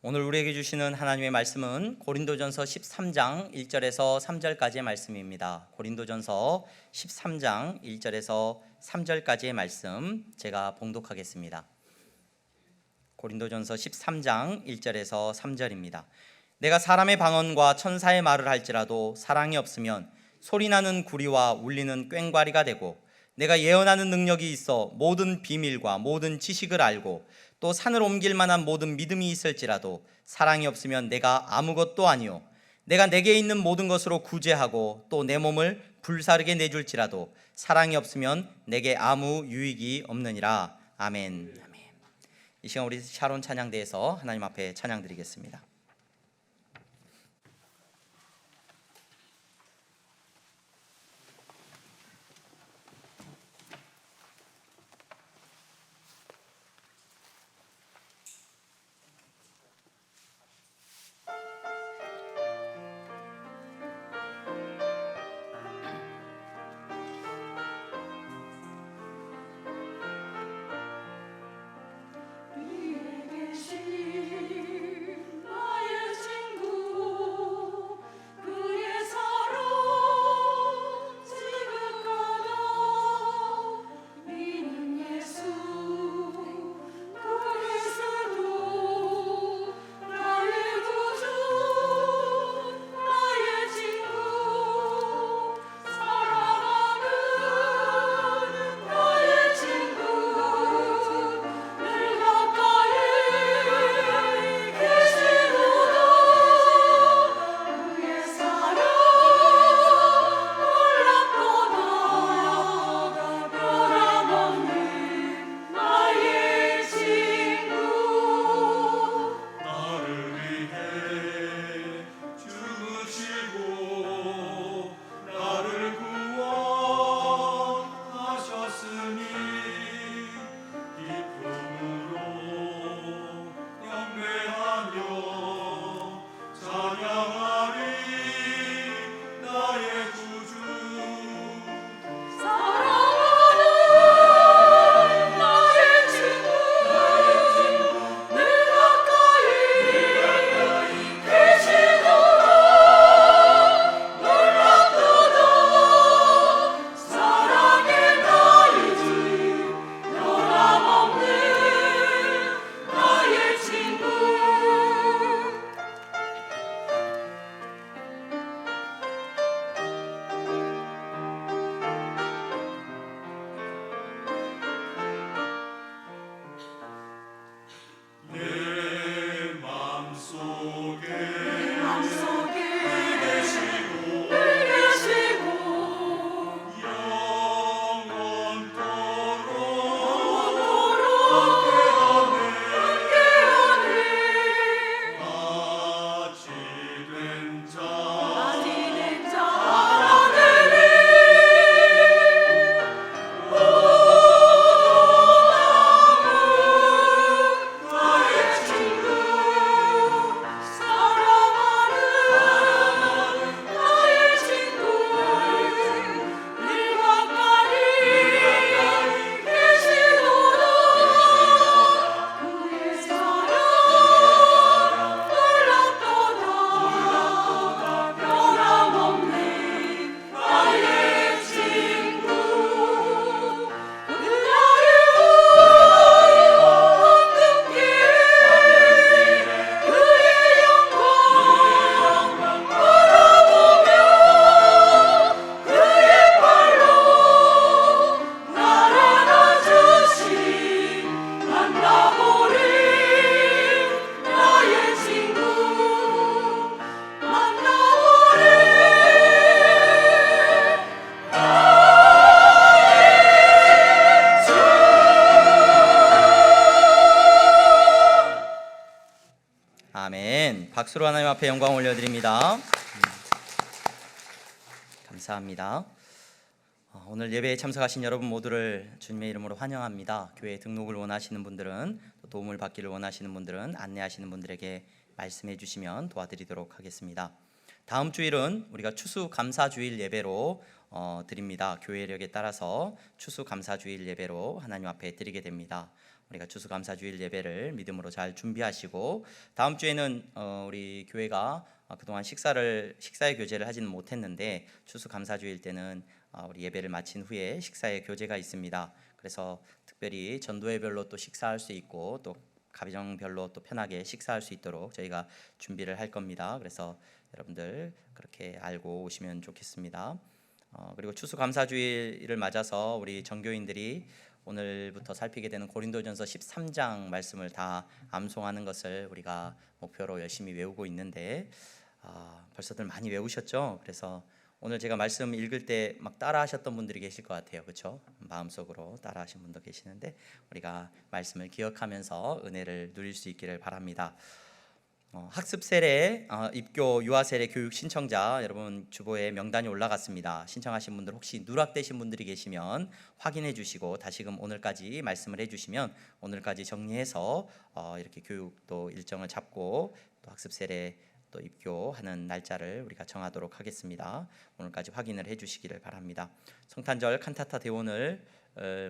오늘 우리에게 주시는 하나님의 말씀은 고린도전서 13장 1절에서 3절까지의 말씀입니다. 고린도전서 13장 1절에서 3절까지의 말씀 제가 봉독하겠습니다. 고린도전서 13장 1절에서 3절입니다. 내가 사람의 방언과 천사의 말을 할지라도 사랑이 없으면 소리나는 구리와 울리는 꽹과리가 되고, 내가 예언하는 능력이 있어 모든 비밀과 모든 지식을 알고 또 산을 옮길 만한 모든 믿음이 있을지라도 사랑이 없으면 내가 아무것도 아니요, 내가 내게 있는 모든 것으로 구제하고 또 내 몸을 불사르게 내줄지라도 사랑이 없으면 내게 아무 유익이 없느니라. 아멘. 이 시간 우리 샤론 찬양대에서 하나님 앞에 찬양드리겠습니다. 아멘. 박수로 하나님 앞에 영광 올려드립니다. 감사합니다. 오늘 예배에 참석하신 여러분 모두를 주님의 이름으로 환영합니다. 교회 등록을 원하시는 분들은, 또 도움을 받기를 원하시는 분들은 안내하시는 분들에게 말씀해 주시면 도와드리도록 하겠습니다. 다음 주일은 우리가 추수감사주일 예배로 드립니다. 교회력에 따라서 추수감사주일 예배로 하나님 앞에 드리게 됩니다. 우리가 추수감사주일 예배를 믿음으로 잘 준비하시고, 다음 주에는 우리 교회가 그동안 식사의 교제를 하지는 못했는데 추수감사주일 때는 우리 예배를 마친 후에 식사의 교제가 있습니다. 그래서 특별히 전도회별로 또 식사할 수 있고 또 가정별로 또 편하게 식사할 수 있도록 저희가 준비를 할 겁니다. 그래서 여러분들 그렇게 알고 오시면 좋겠습니다. 그리고 추수감사주일을 맞아서 우리 전교인들이 오늘부터 살피게 되는 고린도전서 13장 말씀을 다 암송하는 것을 우리가 목표로 열심히 외우고 있는데 벌써들 많이 외우셨죠? 그래서 오늘 제가 말씀 읽을 때 막 따라하셨던 분들이 계실 것 같아요. 그렇죠? 마음속으로 따라하신 분도 계시는데 우리가 말씀을 기억하면서 은혜를 누릴 수 있기를 바랍니다. 학습 세례, 입교, 유아 세례 교육 신청자 여러분 주보에 명단이 올라갔습니다. 신청하신 분들 혹시 누락되신 분들이 계시면 확인해 주시고 다시금 오늘까지 말씀을 해주시면 오늘까지 정리해서 이렇게 교육도 일정을 잡고 또 학습 세례 또 입교하는 날짜를 우리가 정하도록 하겠습니다. 오늘까지 확인을 해주시기를 바랍니다. 성탄절 칸타타 대원을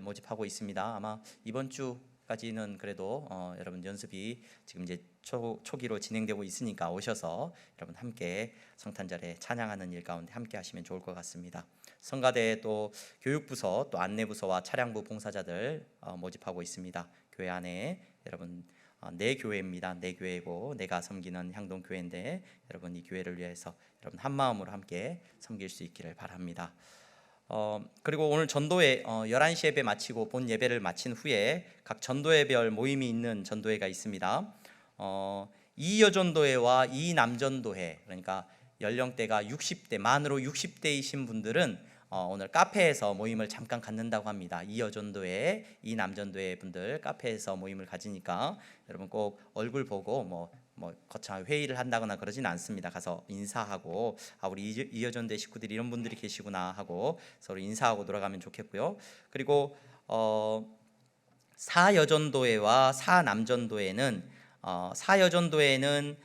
모집하고 있습니다. 아마 이번 주까지는 그래도 여러분 연습이 지금 이제 초기로 진행되고 있으니까 오셔서 여러분 함께 성탄절에 찬양하는 일 가운데 함께 하시면 좋을 것 같습니다. 성가대 또 교육부서 또 안내부서와 차량부 봉사자들 모집하고 있습니다. 교회 안에 여러분 내 교회입니다. 내 교회고 내가 섬기는 향동교회인데 여러분 이 교회를 위해서 여러분 한 마음으로 함께 섬길 수 있기를 바랍니다. 그리고 오늘 전도회 11시 예배 마치고 본 예배를 마친 후에 각 전도회별 모임이 있는 전도회가 있습니다. 이여전도회와 이남전도회, 그러니까 연령대가 60대 만으로 60대이신 분들은 오늘 카페에서 모임을 잠깐 갖는다고 합니다. 이여전도회, 이남전도회 분들 카페에서 모임을 가지니까 여러분 꼭 얼굴 보고 뭐 거창한 회의를 한다거나 그러진 않습니다. 가서 인사하고 우리 이여전도회 식구들이 이런 분들이 계시구나 하고 서로 인사하고 돌아가면 좋겠고요. 그리고 사여전도회와 사남전도회는 사여전도회는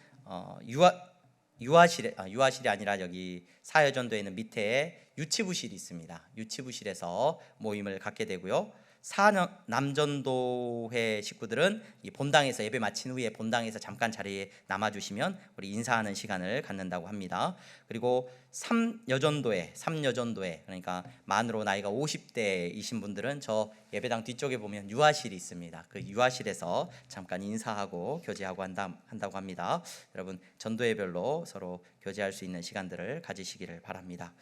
유아실이 아니라 여기 사여전도회는 밑에 유치부실이 있습니다. 유치부실에서 모임을 갖게 되고요. 사남전도회 식구들은 이 본당에서 예배 마친 후에 본당에서 잠깐 자리에 남아주시면 우리 인사하는 시간을 갖는다고 합니다. 그리고 삼여전도회 그러니까 만으로 나이가 50대이신 분들은 저 예배당 뒤쪽에 보면 유아실이 있습니다. 그 유아실에서 잠깐 인사하고 교제하고 한다고 합니다. 여러분 전도회별로 서로 교제할 수 있는 시간들을 가지시기를 바랍니다.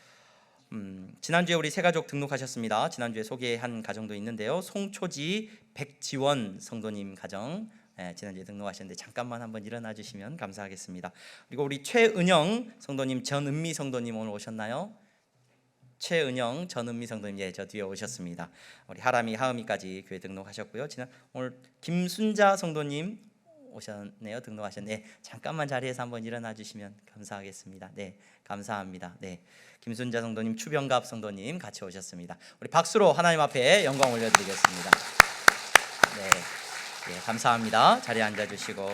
지난주에 우리 새가족 등록하셨습니다. 지난주에 소개한 가정도 있는데요. 송초지 백지원 성도님 가정 지난주에 등록하셨는데 잠깐만 한번 일어나 주시면 감사하겠습니다. 그리고 우리 최은영 성도님, 전은미 성도님 오늘 오셨나요? 최은영, 전은미 성도님 저 뒤에 오셨습니다. 우리 하람이, 하음이까지 교회 등록하셨고요. 오늘 김순자 성도님 오셨네요. 등록하셨네. 잠깐만 자리에서 한번 일어나 주시면 감사하겠습니다. 네, 감사합니다. 네, 김순자 성도님, 추병갑 성도님 같이 오셨습니다. 우리 박수로 하나님 앞에 영광 올려드리겠습니다. 네, 감사합니다. 자리에 앉아주시고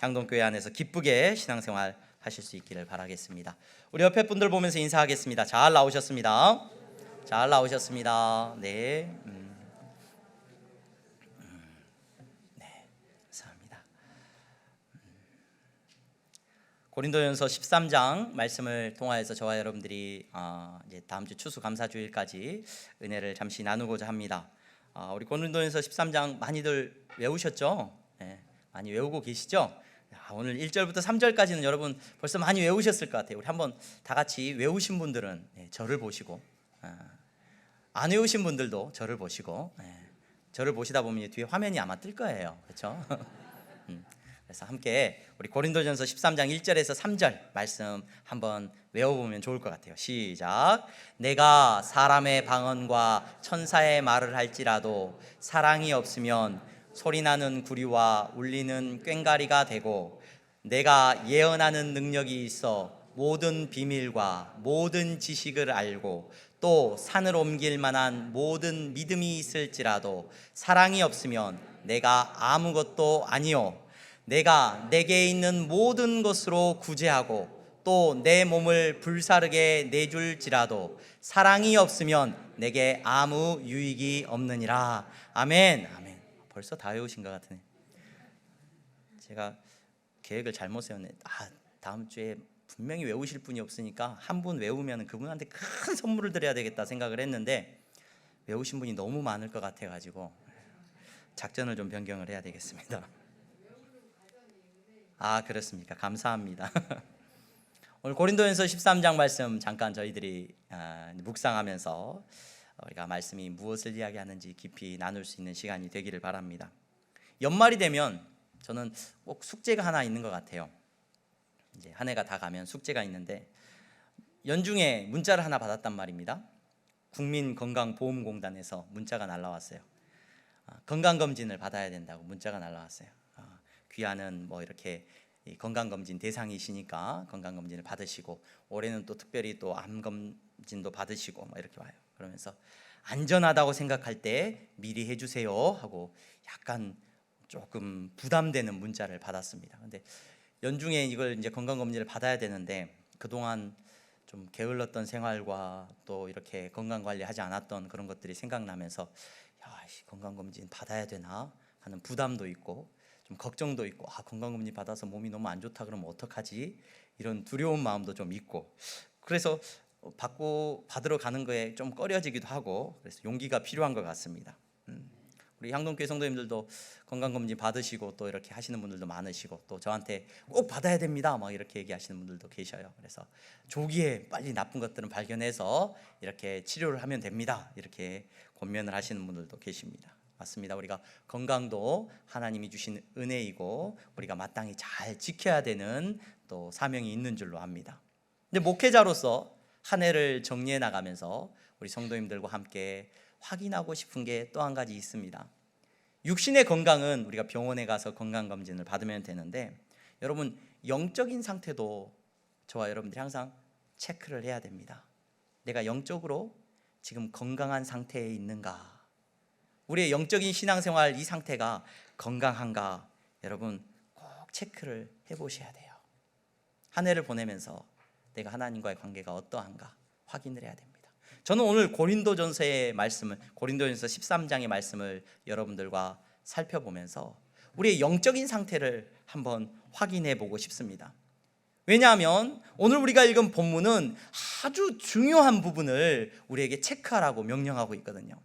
향동교회 안에서 기쁘게 신앙생활 하실 수 있기를 바라겠습니다. 우리 옆에 분들 보면서 인사하겠습니다. 잘 나오셨습니다. 잘 나오셨습니다. 네. 고린도전서 13장 말씀을 통하여서 저와 여러분들이 이제 다음 주 추수감사주일까지 은혜를 잠시 나누고자 합니다. 우리 고린도전서 13장 많이들 외우셨죠? 네, 많이 외우고 계시죠? 오늘 1절부터 3절까지는 여러분 벌써 많이 외우셨을 것 같아요. 우리 한번 다 같이 외우신 분들은 저를 보시고 안 외우신 분들도 저를 보시고 저를 보시다 보면 뒤에 화면이 아마 뜰 거예요. 그렇죠? 그래서 함께 우리 고린도전서 13장 1절에서 3절 말씀 한번 외워보면 좋을 것 같아요. 시작. 내가 사람의 방언과 천사의 말을 할지라도 사랑이 없으면 소리나는 구리와 울리는 꽹과리가 되고, 내가 예언하는 능력이 있어 모든 비밀과 모든 지식을 알고 또 산을 옮길 만한 모든 믿음이 있을지라도 사랑이 없으면 내가 아무것도 아니요, 내가 내게 있는 모든 것으로 구제하고 또 내 몸을 불사르게 내줄지라도 사랑이 없으면 내게 아무 유익이 없느니라. 아멘. 아멘. 벌써 다 외우신 것 같으네. 제가 계획을 잘못 세웠네. 다음 주에 분명히 외우실 분이 없으니까 한 분 외우면 그분한테 큰 선물을 드려야 되겠다 생각을 했는데 외우신 분이 너무 많을 것 같아가지고 작전을 좀 변경을 해야 되겠습니다. 그렇습니까? 감사합니다. 오늘 고린도전서 13장 말씀 잠깐 저희들이 묵상하면서 우리가 말씀이 무엇을 이야기하는지 깊이 나눌 수 있는 시간이 되기를 바랍니다. 연말이 되면 저는 꼭 숙제가 하나 있는 것 같아요. 이제 한 해가 다 가면 숙제가 있는데 연중에 문자를 하나 받았단 말입니다. 국민건강보험공단에서 문자가 날라왔어요. 건강검진을 받아야 된다고 문자가 날라왔어요. 귀하는 뭐 이렇게 건강검진 대상이시니까 건강검진을 받으시고 올해는 또 특별히 또 암검진도 받으시고 뭐 이렇게 와요. 그러면서 안전하다고 생각할 때 미리 해주세요 하고 약간 조금 부담되는 문자를 받았습니다. 근데 연중에 이걸 이제 건강검진을 받아야 되는데 그동안 좀 게을렀던 생활과 또 이렇게 건강관리하지 않았던 그런 것들이 생각나면서 건강검진 받아야 되나 하는 부담도 있고 좀 걱정도 있고 건강검진 받아서 몸이 너무 안 좋다 그러면 어떡하지 이런 두려운 마음도 좀 있고 그래서 받으러 가는 거에 좀 꺼려지기도 하고 그래서 용기가 필요한 것 같습니다. 우리 향동교회 성도님들도 건강검진 받으시고 또 이렇게 하시는 분들도 많으시고 또 저한테 꼭 받아야 됩니다 막 이렇게 얘기하시는 분들도 계셔요. 그래서 조기에 빨리 나쁜 것들은 발견해서 이렇게 치료를 하면 됩니다 이렇게 권면을 하시는 분들도 계십니다. 맞습니다. 우리가 건강도 하나님이 주신 은혜이고 우리가 마땅히 잘 지켜야 되는 또 사명이 있는 줄로 압니다. 근데 목회자로서 한 해를 정리해 나가면서 우리 성도님들과 함께 확인하고 싶은 게 또 한 가지 있습니다. 육신의 건강은 우리가 병원에 가서 건강검진을 받으면 되는데 여러분 영적인 상태도 저와 여러분들이 항상 체크를 해야 됩니다. 내가 영적으로 지금 건강한 상태에 있는가, 우리의 영적인 신앙생활 이 상태가 건강한가 여러분 꼭 체크를 해보셔야 돼요. 한 해를 보내면서 내가 하나님과의 관계가 어떠한가 확인을 해야 됩니다. 저는 오늘 고린도전서의 말씀을 고린도전서 13장의 말씀을 여러분들과 살펴보면서 우리의 영적인 상태를 한번 확인해 보고 싶습니다. 왜냐하면 오늘 우리가 읽은 본문은 아주 중요한 부분을 우리에게 체크하라고 명령하고 있거든요.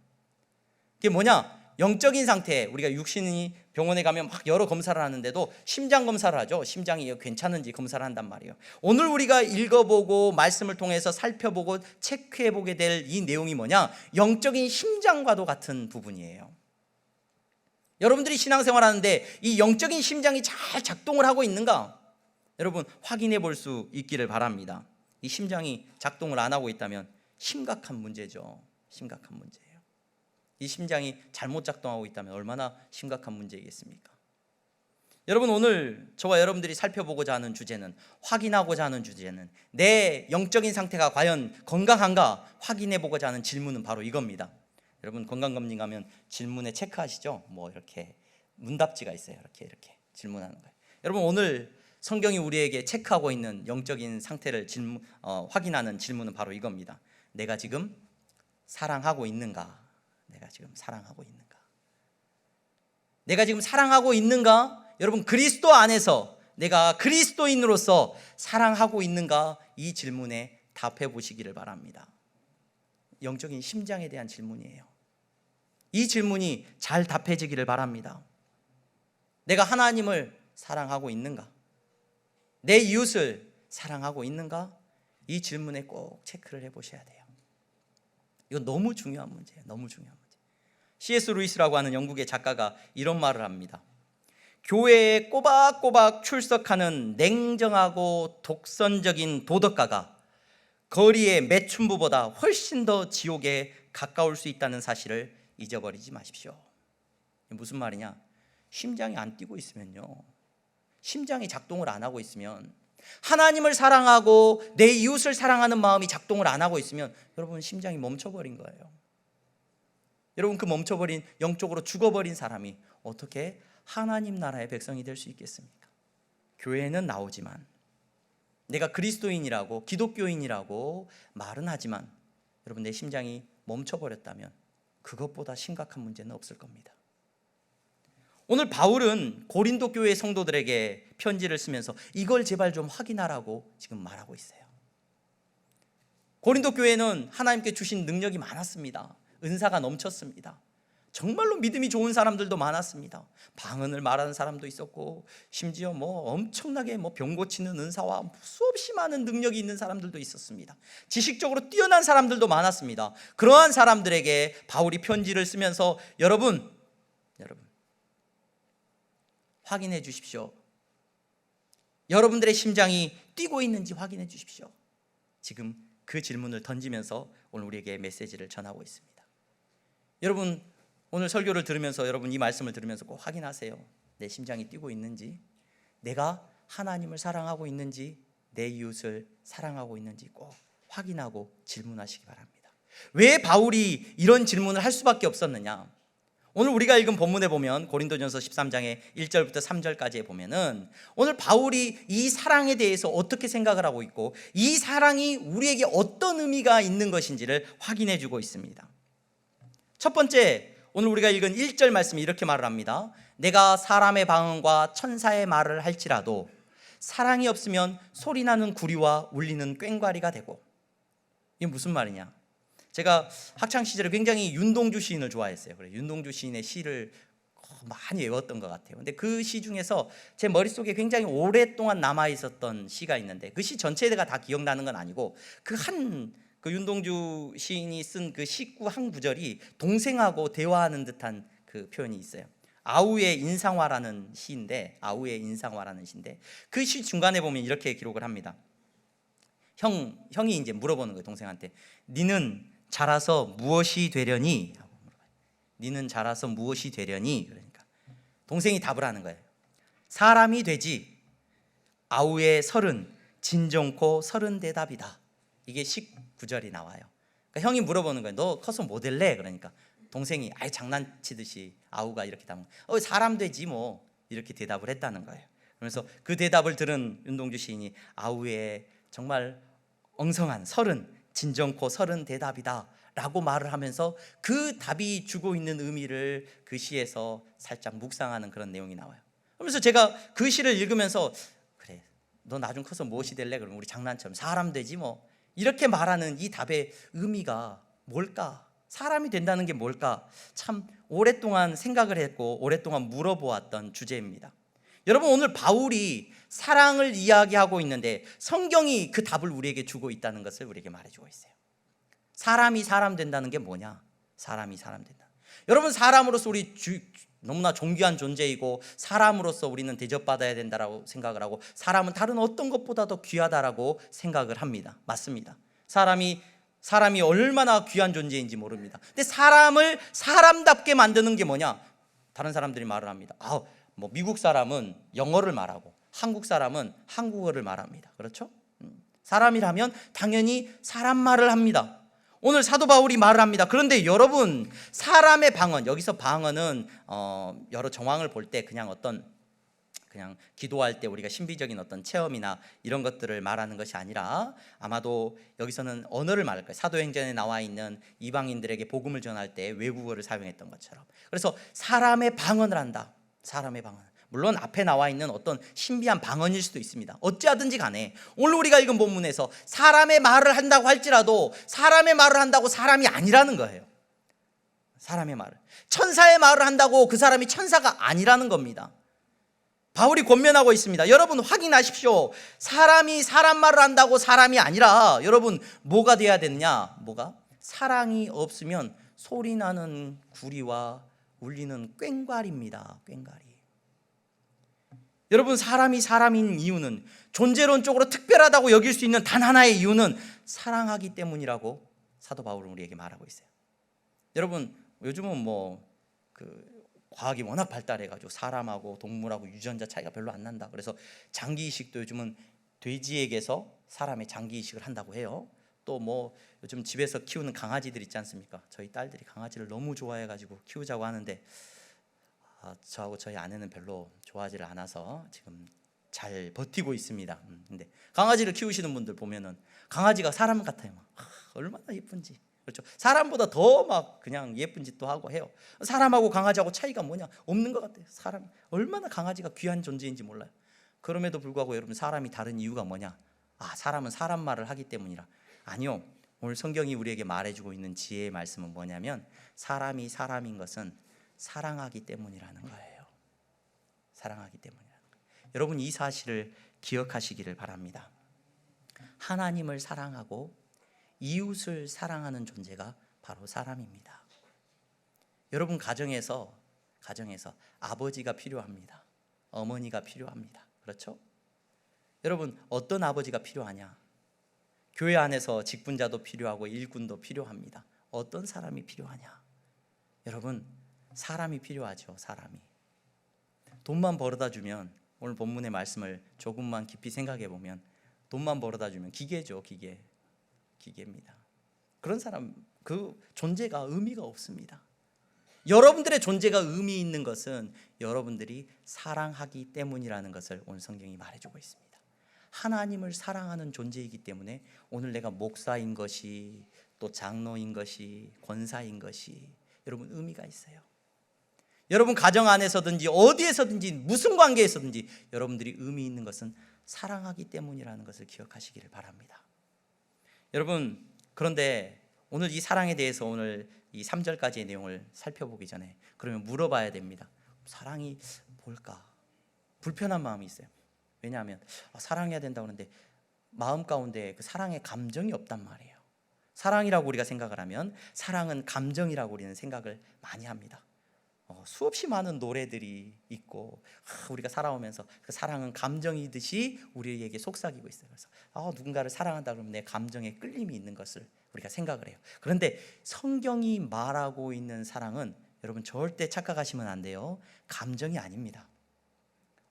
그게 뭐냐? 영적인 상태, 우리가 육신이 병원에 가면 막 여러 검사를 하는데도 심장 검사를 하죠. 심장이 괜찮은지 검사를 한단 말이에요. 오늘 우리가 읽어보고 말씀을 통해서 살펴보고 체크해보게 될 이 내용이 뭐냐? 영적인 심장과도 같은 부분이에요. 여러분들이 신앙생활 하는데 이 영적인 심장이 잘 작동을 하고 있는가? 여러분 확인해 볼 수 있기를 바랍니다. 이 심장이 작동을 안 하고 있다면 심각한 문제죠. 심각한 문제예요. 이 심장이 잘못 작동하고 있다면 얼마나 심각한 문제이겠습니까? 여러분 오늘 저와 여러분들이 살펴보고자 하는 주제는, 확인하고자 하는 주제는 내 영적인 상태가 과연 건강한가 확인해 보고자 하는 질문은 바로 이겁니다. 여러분 건강검진 가면 질문에 체크하시죠? 뭐 이렇게 문답지가 있어요. 이렇게 질문하는 거예요. 여러분 오늘 성경이 우리에게 체크하고 있는 영적인 상태를 확인하는 질문은 바로 이겁니다. 내가 지금 사랑하고 있는가? 내가 지금 사랑하고 있는가? 내가 지금 사랑하고 있는가? 여러분 그리스도 안에서 내가 그리스도인으로서 사랑하고 있는가? 이 질문에 답해 보시기를 바랍니다. 영적인 심장에 대한 질문이에요. 이 질문이 잘 답해지기를 바랍니다. 내가 하나님을 사랑하고 있는가? 내 이웃을 사랑하고 있는가? 이 질문에 꼭 체크를 해보셔야 돼요. 이거 너무 중요한 문제예요. 너무 중요한 문제. C.S. 루이스라고 하는 영국의 작가가 이런 말을 합니다. 교회에 꼬박꼬박 출석하는 냉정하고 독선적인 도덕가가 거리의 매춘부보다 훨씬 더 지옥에 가까울 수 있다는 사실을 잊어버리지 마십시오. 무슨 말이냐? 심장이 안 뛰고 있으면요, 심장이 작동을 안 하고 있으면, 하나님을 사랑하고 내 이웃을 사랑하는 마음이 작동을 안 하고 있으면 여러분 심장이 멈춰버린 거예요. 여러분 그 멈춰버린, 영적으로 죽어버린 사람이 어떻게 하나님 나라의 백성이 될 수 있겠습니까? 교회는 나오지만, 내가 그리스도인이라고 기독교인이라고 말은 하지만 여러분 내 심장이 멈춰버렸다면 그것보다 심각한 문제는 없을 겁니다. 오늘 바울은 고린도 교회 성도들에게 편지를 쓰면서 이걸 제발 좀 확인하라고 지금 말하고 있어요. 고린도 교회는 하나님께 주신 능력이 많았습니다. 은사가 넘쳤습니다. 정말로 믿음이 좋은 사람들도 많았습니다. 방언을 말하는 사람도 있었고, 심지어 엄청나게 병 고치는 은사와 수없이 많은 능력이 있는 사람들도 있었습니다. 지식적으로 뛰어난 사람들도 많았습니다. 그러한 사람들에게 바울이 편지를 쓰면서 여러분 확인해 주십시오. 여러분들의 심장이 뛰고 있는지 확인해 주십시오. 지금 그 질문을 던지면서 오늘 우리에게 메시지를 전하고 있습니다. 여러분, 오늘 설교를 들으면서 여러분 이 말씀을 들으면서 꼭 확인하세요. 내 심장이 뛰고 있는지, 내가 하나님을 사랑하고 있는지, 내 이웃을 사랑하고 있는지 꼭 확인하고 질문하시기 바랍니다. 왜 바울이 이런 질문을 할 수밖에 없었느냐? 오늘 우리가 읽은 본문에 보면 고린도전서 13장의 1절부터 3절까지에 보면은 오늘 바울이 이 사랑에 대해서 어떻게 생각을 하고 있고 이 사랑이 우리에게 어떤 의미가 있는 것인지를 확인해 주고 있습니다. 첫 번째, 오늘 우리가 읽은 1절 말씀이 이렇게 말을 합니다. 내가 사람의 방언과 천사의 말을 할지라도 사랑이 없으면 소리나는 구리와 울리는 꽹과리가 되고. 이게 무슨 말이냐? 제가 학창 시절에 굉장히 윤동주 시인을 좋아했어요. 그래서 윤동주 시인의 시를 많이 외웠던 것 같아요. 근데 그 시 중에서 제 머릿속에 굉장히 오랫동안 남아 있었던 시가 있는데 그 시 전체가 다 기억나는 건 아니고 그 윤동주 시인이 쓴 그 시구 한 구절이 동생하고 대화하는 듯한 그 표현이 있어요. 아우의 인상화라는 시인데 그 시 중간에 보면 이렇게 기록을 합니다. 형이 이제 물어보는 거예요, 동생한테. 니는 자라서 무엇이 되려니? 니는 자라서 무엇이 되려니? 그러니까 동생이 답을 하는 거예요. 사람이 되지. 아우의 설은 진정코 서른 대답이다. 이게 19절이 나와요. 그러니까 형이 물어보는 거예요. 너 커서 뭐 될래? 그러니까 동생이 아예 장난치듯이 아우가 이렇게 답은 사람 되지 뭐 이렇게 대답을 했다는 거예요. 그래서 그 대답을 들은 윤동주 시인이 아우의 정말 엉성한 설은 진정코 서른 대답이다 라고 말을 하면서 그 답이 주고 있는 의미를 그 시에서 살짝 묵상하는 그런 내용이 나와요. 그러면서 제가 그 시를 읽으면서 그래, 너 나중 커서 무엇이 될래? 그러면 우리 장난처럼 사람 되지 뭐 이렇게 말하는 이 답의 의미가 뭘까? 사람이 된다는 게 뭘까? 참 오랫동안 생각을 했고 오랫동안 물어보았던 주제입니다. 여러분, 오늘 바울이 사랑을 이야기하고 있는데 성경이 그 답을 우리에게 주고 있다는 것을 우리에게 말해주고 있어요. 사람이 사람 된다는 게 뭐냐? 사람이 사람 된다. 여러분, 사람으로서 우리 너무나 존귀한 존재이고 사람으로서 우리는 대접받아야 된다라고 생각을 하고 사람은 다른 어떤 것보다도 귀하다라고 생각을 합니다. 맞습니다. 사람이 얼마나 귀한 존재인지 모릅니다. 근데 사람을 사람답게 만드는 게 뭐냐? 다른 사람들이 말을 합니다. 미국 사람은 영어를 말하고 한국 사람은 한국어를 말합니다. 그렇죠? 사람이라면 당연히 사람 말을 합니다. 오늘 사도 바울이 말을 합니다. 그런데 여러분, 사람의 방언, 여기서 방언은 여러 정황을 볼 때 그냥 기도할 때 우리가 신비적인 어떤 체험이나 이런 것들을 말하는 것이 아니라 아마도 여기서는 언어를 말할 거예요. 사도행전에 나와 있는 이방인들에게 복음을 전할 때 외국어를 사용했던 것처럼. 그래서 사람의 방언을 한다. 사람의 방언. 물론 앞에 나와 있는 어떤 신비한 방언일 수도 있습니다. 어찌하든지 간에 오늘 우리가 읽은 본문에서 사람의 말을 한다고 할지라도 사람의 말을 한다고 사람이 아니라는 거예요. 사람의 말을. 천사의 말을 한다고 그 사람이 천사가 아니라는 겁니다. 바울이 권면하고 있습니다. 여러분, 확인하십시오. 사람이 사람 말을 한다고 사람이 아니라 여러분 뭐가 돼야 되느냐? 사랑이 없으면 소리나는 구리와 울리는 꽹과리입니다. 꽹과리. 여러분, 사람이 사람인 이유는 존재론적으로 특별하다고 여길 수 있는 단 하나의 이유는 사랑하기 때문이라고 사도 바울은 우리에게 말하고 있어요. 여러분, 요즘은 과학이 워낙 발달해가지고 사람하고 동물하고 유전자 차이가 별로 안 난다. 그래서 장기 이식도 요즘은 돼지에게서 사람의 장기 이식을 한다고 해요. 또 요즘 집에서 키우는 강아지들 있지 않습니까? 저희 딸들이 강아지를 너무 좋아해가지고 키우자고 하는데 저하고 저희 아내는 별로 좋아하지를 않아서 지금 잘 버티고 있습니다. 근데 강아지를 키우시는 분들 보면은 강아지가 사람 같아요. 얼마나 예쁜지. 그렇죠? 사람보다 더 막 그냥 예쁜 짓도 하고 해요. 사람하고 강아지하고 차이가 뭐냐? 없는 것 같아요. 사람 얼마나 강아지가 귀한 존재인지 몰라요. 그럼에도 불구하고 여러분, 사람이 다른 이유가 뭐냐? 사람은 사람 말을 하기 때문이라. 아니요. 오늘 성경이 우리에게 말해주고 있는 지혜의 말씀은 뭐냐면, 사람이 사람인 것은 사랑하기 때문이라는 거예요. 사랑하기 때문이라는 거예요. 여러분, 이 사실을 기억하시기를 바랍니다. 하나님을 사랑하고 이웃을 사랑하는 존재가 바로 사람입니다. 여러분, 가정에서 아버지가 필요합니다. 어머니가 필요합니다. 그렇죠? 여러분, 어떤 아버지가 필요하냐? 교회 안에서 직분자도 필요하고 일꾼도 필요합니다. 어떤 사람이 필요하냐? 여러분, 사람이 필요하죠. 사람이. 돈만 벌어다 주면, 오늘 본문의 말씀을 조금만 깊이 생각해 보면, 돈만 벌어다 주면 기계죠. 기계입니다. 그런 사람, 그 존재가 의미가 없습니다. 여러분들의 존재가 의미 있는 것은 여러분들이 사랑하기 때문이라는 것을 오늘 성경이 말해주고 있습니다. 하나님을 사랑하는 존재이기 때문에 오늘 내가 목사인 것이, 또 장로인 것이, 권사인 것이 여러분 의미가 있어요. 여러분 가정 안에서든지 어디에서든지 무슨 관계에서든지 여러분들이 의미 있는 것은 사랑하기 때문이라는 것을 기억하시기를 바랍니다. 여러분, 그런데 오늘 이 사랑에 대해서 오늘 이 3절까지의 내용을 살펴보기 전에 그러면 물어봐야 됩니다. 사랑이 뭘까? 불편한 마음이 있어요. 왜냐하면 사랑해야 된다고 하는데 마음 가운데 그 사랑의 감정이 없단 말이에요. 사랑이라고 우리가 생각을 하면 사랑은 감정이라고 우리는 생각을 많이 합니다. 수없이 많은 노래들이 있고 우리가 살아오면서 그 사랑은 감정이듯이 우리에게 속삭이고 있어요. 그래서 누군가를 사랑한다 그러면 내 감정에 끌림이 있는 것을 우리가 생각을 해요. 그런데 성경이 말하고 있는 사랑은 여러분 절대 착각하시면 안 돼요. 감정이 아닙니다.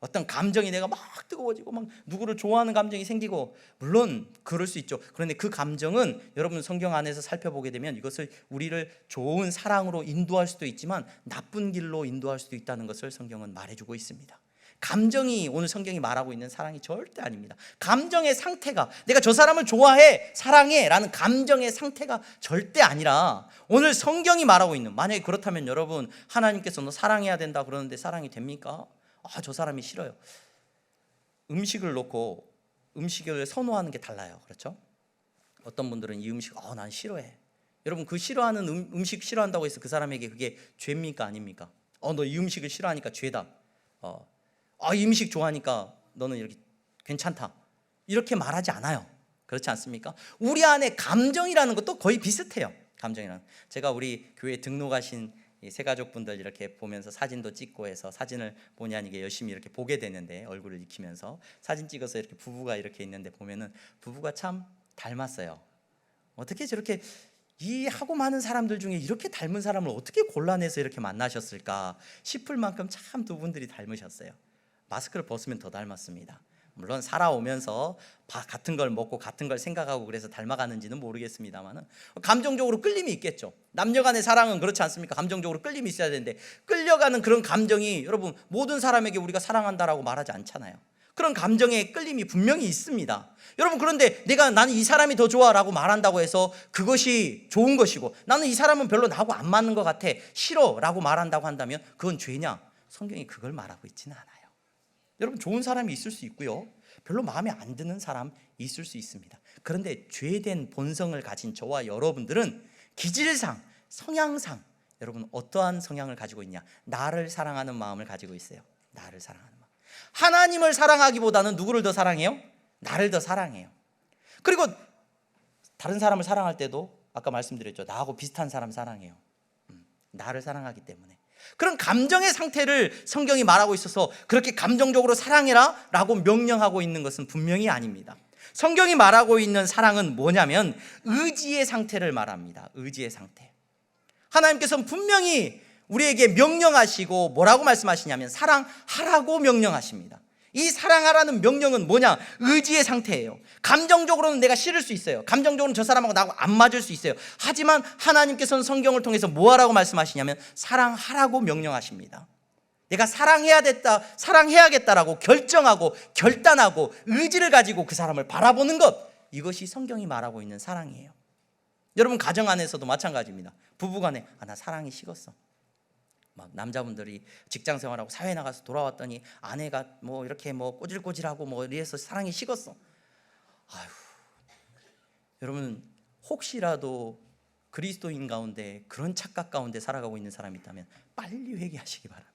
어떤 감정이 내가 막 뜨거워지고 막 누구를 좋아하는 감정이 생기고, 물론 그럴 수 있죠. 그런데 그 감정은 여러분 성경 안에서 살펴보게 되면 이것을 우리를 좋은 사랑으로 인도할 수도 있지만 나쁜 길로 인도할 수도 있다는 것을 성경은 말해주고 있습니다. 감정이 오늘 성경이 말하고 있는 사랑이 절대 아닙니다. 감정의 상태가 내가 저 사람을 좋아해, 사랑해 라는 감정의 상태가 절대 아니라 오늘 성경이 말하고 있는, 만약에 그렇다면 여러분 하나님께서 너 사랑해야 된다 그러는데 사랑이 됩니까? 저 사람이 싫어요. 음식을 놓고 음식을 선호하는 게 달라요. 그렇죠? 어떤 분들은 이 음식 난 싫어해. 여러분 그 싫어하는 음식 싫어한다고 해서 그 사람에게 그게 죄입니까? 아닙니까? 너 이 음식을 싫어하니까 죄다. 이 음식 좋아하니까 너는 이렇게 괜찮다. 이렇게 말하지 않아요. 그렇지 않습니까? 우리 안에 감정이라는 것도 거의 비슷해요. 감정이라는. 제가 우리 교회 등록하신 이 새가족분들 이렇게 보면서 사진도 찍고 해서 사진을 본의 아니게 열심히 이렇게 보게 되는데, 얼굴을 익히면서 사진 찍어서 이렇게 부부가 이렇게 있는데 보면은 부부가 참 닮았어요. 어떻게 저렇게 이 하고 많은 사람들 중에 이렇게 닮은 사람을 어떻게 골라내서 이렇게 만나셨을까 싶을 만큼 참 두 분들이 닮으셨어요. 마스크를 벗으면 더 닮았습니다. 물론 살아오면서 같은 걸 먹고 같은 걸 생각하고 그래서 닮아가는지는 모르겠습니다만 감정적으로 끌림이 있겠죠. 남녀 간의 사랑은 그렇지 않습니까? 감정적으로 끌림이 있어야 되는데 끌려가는 그런 감정이 여러분 모든 사람에게 우리가 사랑한다라고 말하지 않잖아요. 그런 감정의 끌림이 분명히 있습니다. 여러분 그런데 나는 이 사람이 더 좋아라고 말한다고 해서 그것이 좋은 것이고, 나는 이 사람은 별로 나하고 안 맞는 것 같아 싫어라고 말한다고 한다면 그건 죄냐? 성경이 그걸 말하고 있지는 않아요. 여러분 좋은 사람이 있을 수 있고요, 별로 마음에 안 드는 사람 있을 수 있습니다. 그런데 죄된 본성을 가진 저와 여러분들은 기질상, 성향상 여러분 어떠한 성향을 가지고 있냐? 나를 사랑하는 마음을 가지고 있어요. 나를 사랑하는 마음. 하나님을 사랑하기보다는 누구를 더 사랑해요? 나를 더 사랑해요. 그리고 다른 사람을 사랑할 때도 아까 말씀드렸죠. 나하고 비슷한 사람 사랑해요. 나를 사랑하기 때문에. 그런 감정의 상태를 성경이 말하고 있어서 그렇게 감정적으로 사랑해라 라고 명령하고 있는 것은 분명히 아닙니다. 성경이 말하고 있는 사랑은 뭐냐면 의지의 상태를 말합니다. 의지의 상태. 하나님께서는 분명히 우리에게 명령하시고 뭐라고 말씀하시냐면 사랑하라고 명령하십니다. 이 사랑하라는 명령은 뭐냐? 의지의 상태예요. 감정적으로는 내가 싫을 수 있어요. 감정적으로는 저 사람하고 나하고 안 맞을 수 있어요. 하지만 하나님께서는 성경을 통해서 뭐하라고 말씀하시냐면 사랑하라고 명령하십니다. 내가 사랑해야겠다라고 결정하고 결단하고 의지를 가지고 그 사람을 바라보는 것, 이것이 성경이 말하고 있는 사랑이에요. 여러분 가정 안에서도 마찬가지입니다. 부부간에 나 사랑이 식었어. 막 남자분들이 직장 생활하고 사회 나가서 돌아왔더니 아내가 뭐 이렇게 뭐 꼬질꼬질하고 뭐 이래서 사랑이 식었어. 아휴, 여러분 혹시라도 그리스도인 가운데 그런 착각 가운데 살아가고 있는 사람이 있다면 빨리 회개하시기 바랍니다.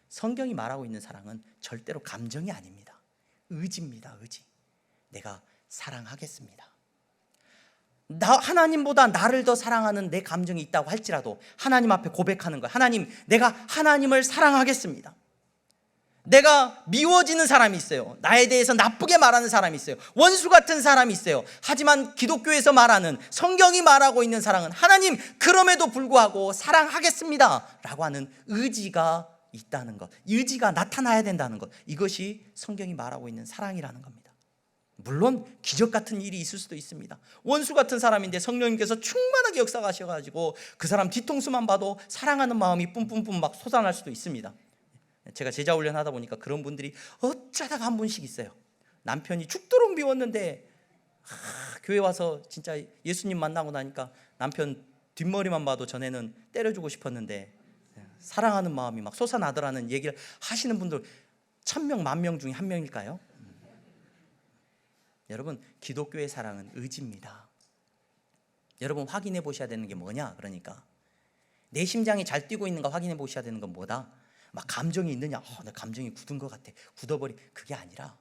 성경이 말하고 있는 사랑은 절대로 감정이 아닙니다. 의지입니다. 의지. 내가 사랑하겠습니다. 하나님보다 나를 더 사랑하는 내 감정이 있다고 할지라도 하나님 앞에 고백하는 거예요. 하나님, 내가 하나님을 사랑하겠습니다. 내가 미워지는 사람이 있어요. 나에 대해서 나쁘게 말하는 사람이 있어요. 원수 같은 사람이 있어요. 하지만 기독교에서 말하는, 성경이 말하고 있는 사랑은 하나님, 그럼에도 불구하고 사랑하겠습니다 라고 하는 의지가 있다는 것, 의지가 나타나야 된다는 것, 이것이 성경이 말하고 있는 사랑이라는 겁니다. 물론 기적 같은 일이 있을 수도 있습니다. 원수 같은 사람인데 성령님께서 충만하게 역사하셔가지고 그 사람 뒤통수만 봐도 사랑하는 마음이 뿜뿜뿜 막 솟아날 수도 있습니다. 제가 제자 훈련하다 보니까 그런 분들이 어쩌다가 한 분씩 있어요. 남편이 죽도록 미웠는데 교회 와서 진짜 예수님 만나고 나니까 남편 뒷머리만 봐도 전에는 때려주고 싶었는데 사랑하는 마음이 막 솟아나더라는 얘기를 하시는 분들 1000명, 10,000명 중에 한 명일까요? 여러분, 기독교의 사랑은 의지입니다. 여러분 확인해 보셔야 되는 게 뭐냐? 그러니까 내 심장이 잘 뛰고 있는가 확인해 보셔야 되는 건 뭐다? 막 감정이 있느냐? 내 감정이 굳은 것 같아. 굳어버리. 그게 아니라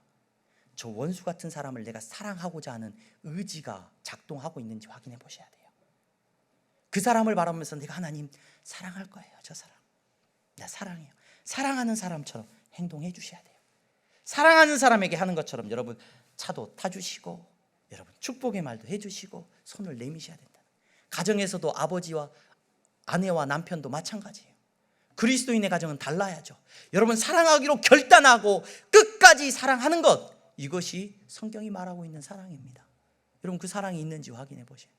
저 원수 같은 사람을 내가 사랑하고자 하는 의지가 작동하고 있는지 확인해 보셔야 돼요. 그 사람을 바라보면서 내가 하나님 사랑할 거예요. 저 사람 나 사랑해요. 사랑하는 사람처럼 행동해 주셔야 돼요. 사랑하는 사람에게 하는 것처럼 여러분 차도 타주시고 여러분 축복의 말도 해주시고 손을 내미셔야 된다. 가정에서도 아버지와 아내와 남편도 마찬가지예요. 그리스도인의 가정은 달라야죠. 여러분 사랑하기로 결단하고 끝까지 사랑하는 것, 이것이 성경이 말하고 있는 사랑입니다. 여러분 그 사랑이 있는지 확인해 보세요.